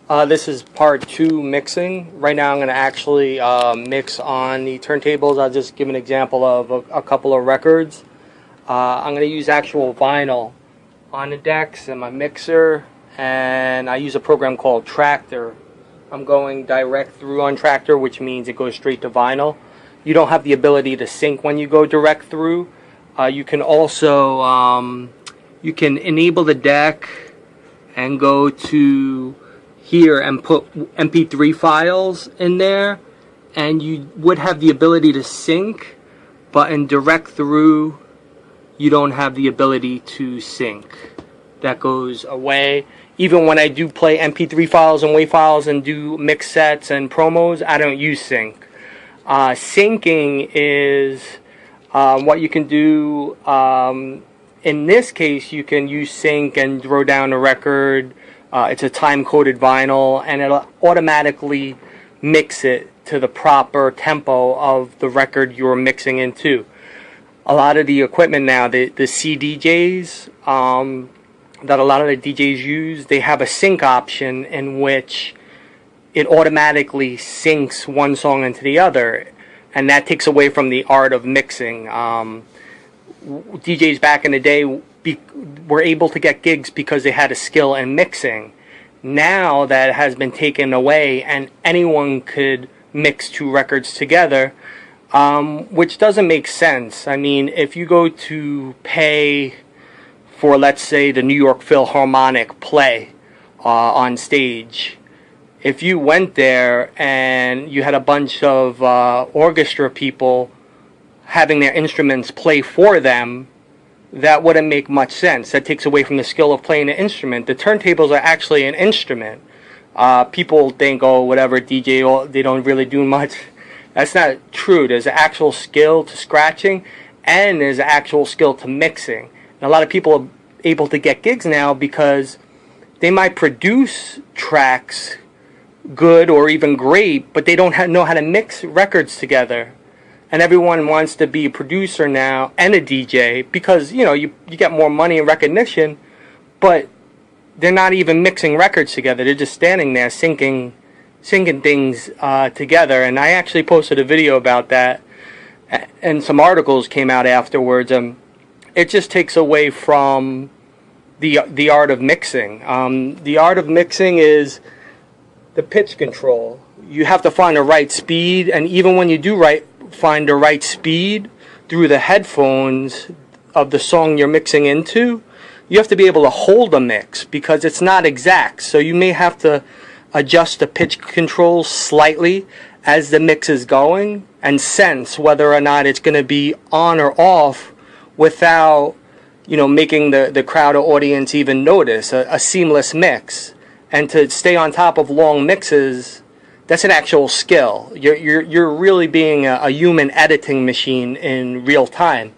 This is part 2 mixing. Right now I'm going to actually mix on the turntables. I'll just give an example of a couple of records. I'm going to use actual vinyl on the decks and my mixer, and I use a program called Traktor. I'm going direct through on Traktor, which means it goes straight to vinyl. You don't have the ability to sync when you go direct through. You can also you can enable the deck and go to here and put MP3 files in there, and you would have the ability to sync, but in direct through you don't have the ability to sync. That goes away. Even when I do play MP3 files and WAV files and do mix sets and promos, I don't use sync. Syncing is what you can do. In this case, you can use sync and throw down a record. It's a time-coded vinyl, and it'll automatically mix it to the proper tempo of the record you're mixing into. A lot of the equipment now, the CDJs that a lot of the DJs use, they have a sync option in which it automatically syncs one song into the other, and that takes away from the art of mixing. DJs back in the day were able to get gigs because they had a skill in mixing. Now that has been taken away and anyone could mix two records together, which doesn't make sense. I mean, if you go to pay for, let's say, the New York Philharmonic play on stage, if you went there and you had a bunch of orchestra people having their instruments play for them, that wouldn't make much sense. That takes away from the skill of playing an instrument. The turntables are actually an instrument. People think, oh, whatever, DJ, they don't really do much. That's not true. There's an actual skill to scratching, and there's an actual skill to mixing. And a lot of people are able to get gigs now because they might produce tracks good or even great, but they don't know how to mix records together. And everyone wants to be a producer now and a DJ because, you know, you get more money and recognition, but they're not even mixing records together. They're just standing there syncing things together. And I actually posted a video about that, and some articles came out afterwards. It just takes away from the art of mixing. The art of mixing is the pitch control. You have to find the right speed, and even when you do find the right speed through the headphones of the song you're mixing into, you have to be able to hold the mix because it's not exact. So you may have to adjust the pitch control slightly as the mix is going and sense whether or not it's going to be on or off without, you know, making the crowd or audience even notice. A seamless mix. And to stay on top of long mixes, that's an actual skill. You're really being a human editing machine in real time.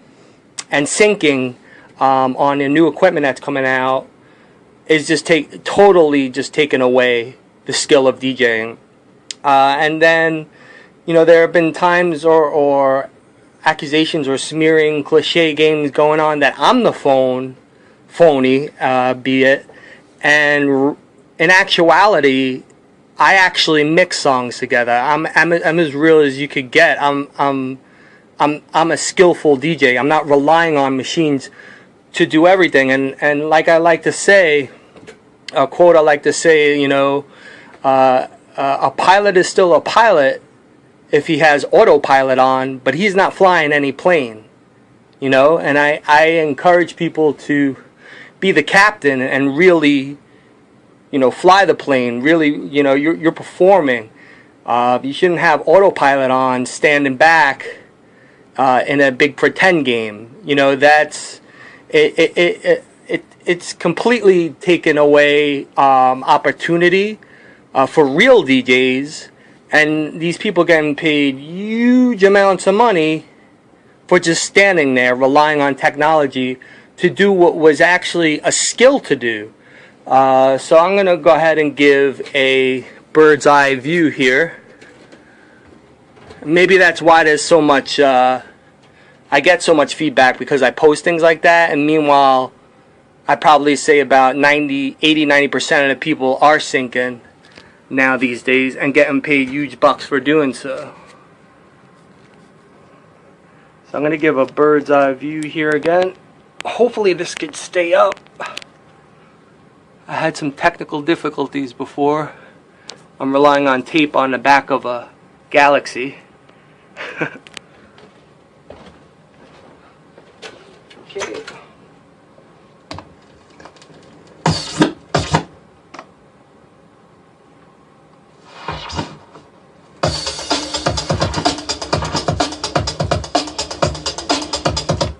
And syncing on the new equipment that's coming out is just totally taken away the skill of DJing. And then, you know, there have been times or accusations or smearing cliche games going on that I'm the phony, be it, and in actuality, I actually mix songs together. I'm as real as you could get. I'm a skillful DJ. I'm not relying on machines to do everything. And like I like to say, a quote I like to say, you know, a pilot is still a pilot if he has autopilot on, but he's not flying any plane. You know, and I encourage people to be the captain and really, you know, fly the plane. Really, you know, you're performing. You shouldn't have autopilot on, standing back in a big pretend game. You know, that's it's completely taken away opportunity for real DJs, and these people getting paid huge amounts of money for just standing there relying on technology to do what was actually a skill to do. So I'm going to go ahead and give a bird's eye view here. Maybe that's why there's so much, I get so much feedback because I post things like that, and meanwhile, I probably say about 90% of the people are syncing. now these days, and getting paid huge bucks for doing so. So I'm going to give a bird's eye view here again. Hopefully this could stay up. I had some technical difficulties before. I'm relying on tape on the back of a Galaxy. Okay.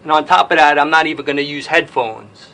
And on top of that, I'm not even going to use headphones.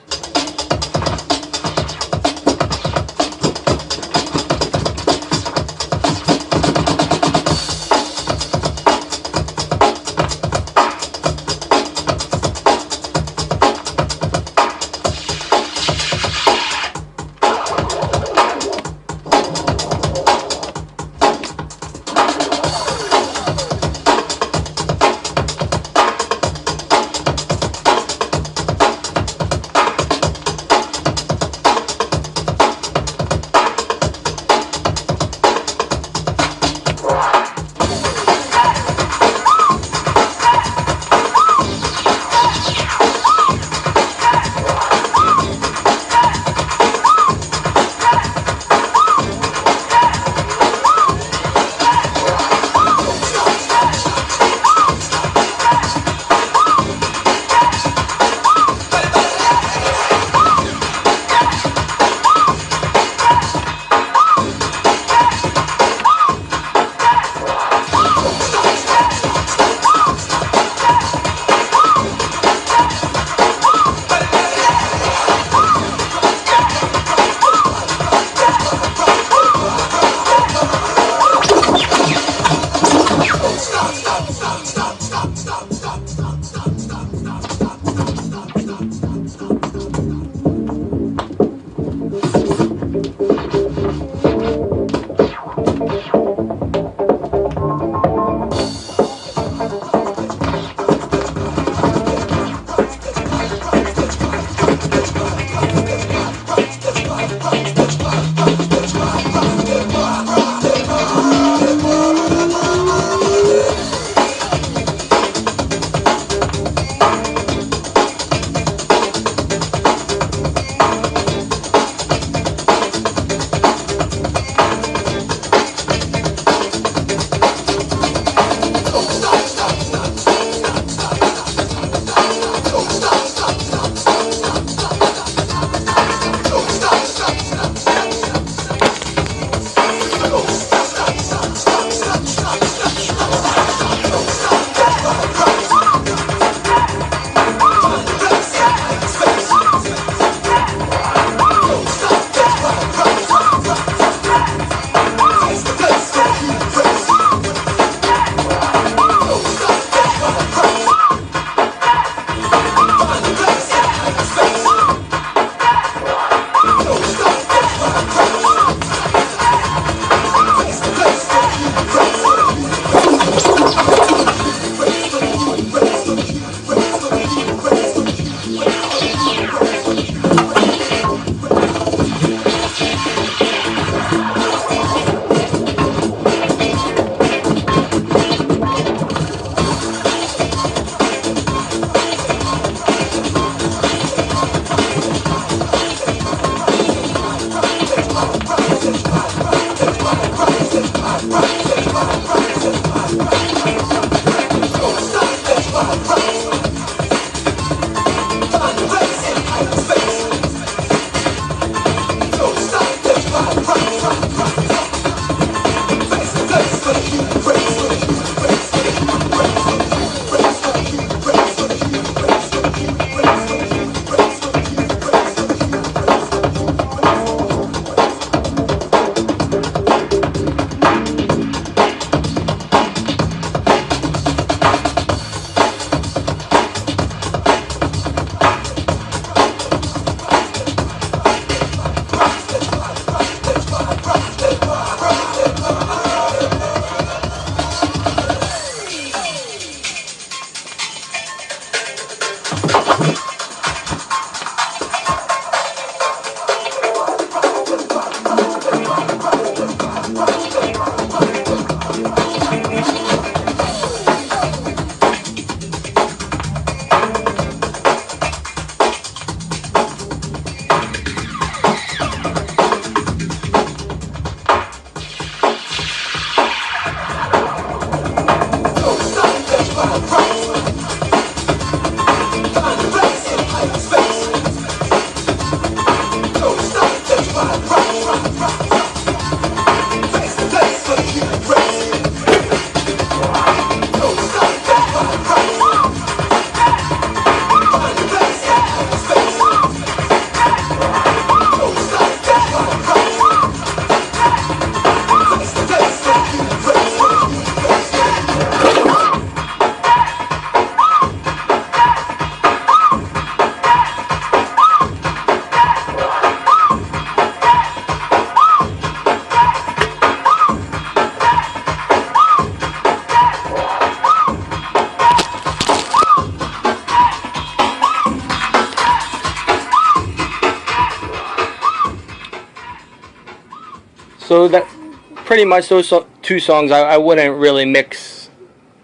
So that pretty much those two songs I wouldn't really mix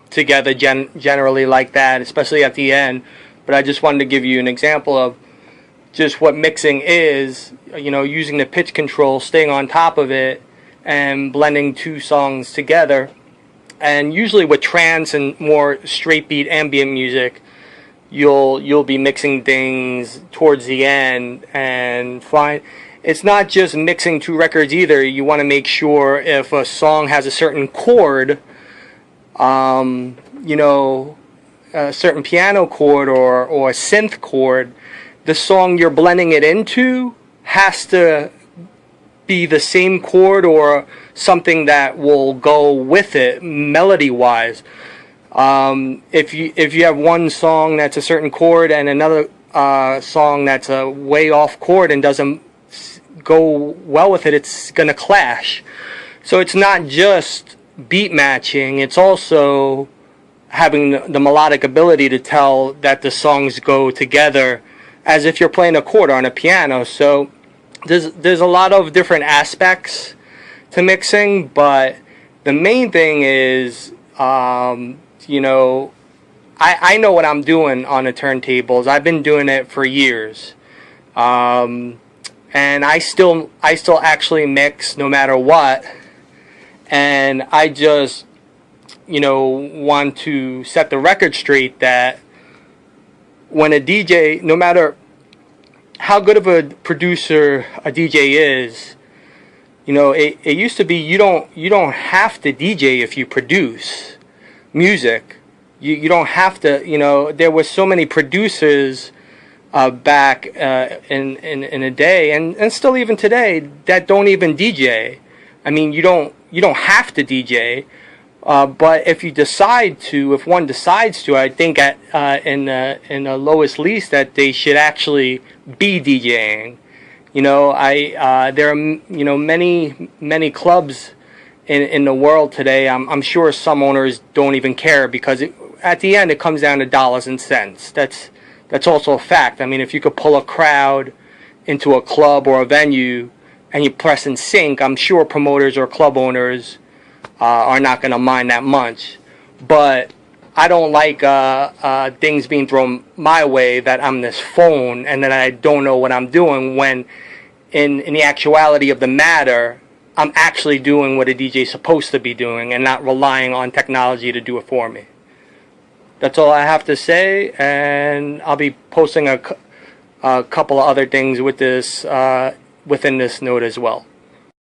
together generally like that, especially at the end. But I just wanted to give you an example of just what mixing is, using the pitch control, staying on top of it, and blending two songs together. And usually with trance and more straight beat ambient music, you'll be mixing things towards the end and find it's not just mixing two records either. You want to make sure if a song has a certain chord, a certain piano chord or a synth chord, the song you're blending it into has to be the same chord or something that will go with it melody wise. If you have one song that's a certain chord and another song that's a way off chord and doesn't go well with it, it's gonna clash. So it's not just beat matching, it's also having the melodic ability to tell that the songs go together as if you're playing a chord on a piano. So there's a lot of different aspects to mixing, but the main thing is I know what I'm doing on the turntables. I've been doing it for years. And I still actually mix no matter what. And I just, want to set the record straight that when a DJ, no matter how good of a producer a DJ is, it used to be you don't have to DJ if you produce music. You don't have to, there were so many producers back in a day and still even today that don't even DJ. I mean, you don't have to DJ, but if one decides to, I think in the lowest least that they should actually be DJing. There are many clubs in the world today. I'm sure some owners don't even care because at the end it comes down to dollars and cents. That's also a fact. I mean, if you could pull a crowd into a club or a venue and you press and sync, I'm sure promoters or club owners are not going to mind that much. But I don't like things being thrown my way that I'm this phone and that I don't know what I'm doing when in the actuality of the matter, I'm actually doing what a DJ is supposed to be doing and not relying on technology to do it for me. That's all I have to say, and I'll be posting a couple of other things with this within this note as well.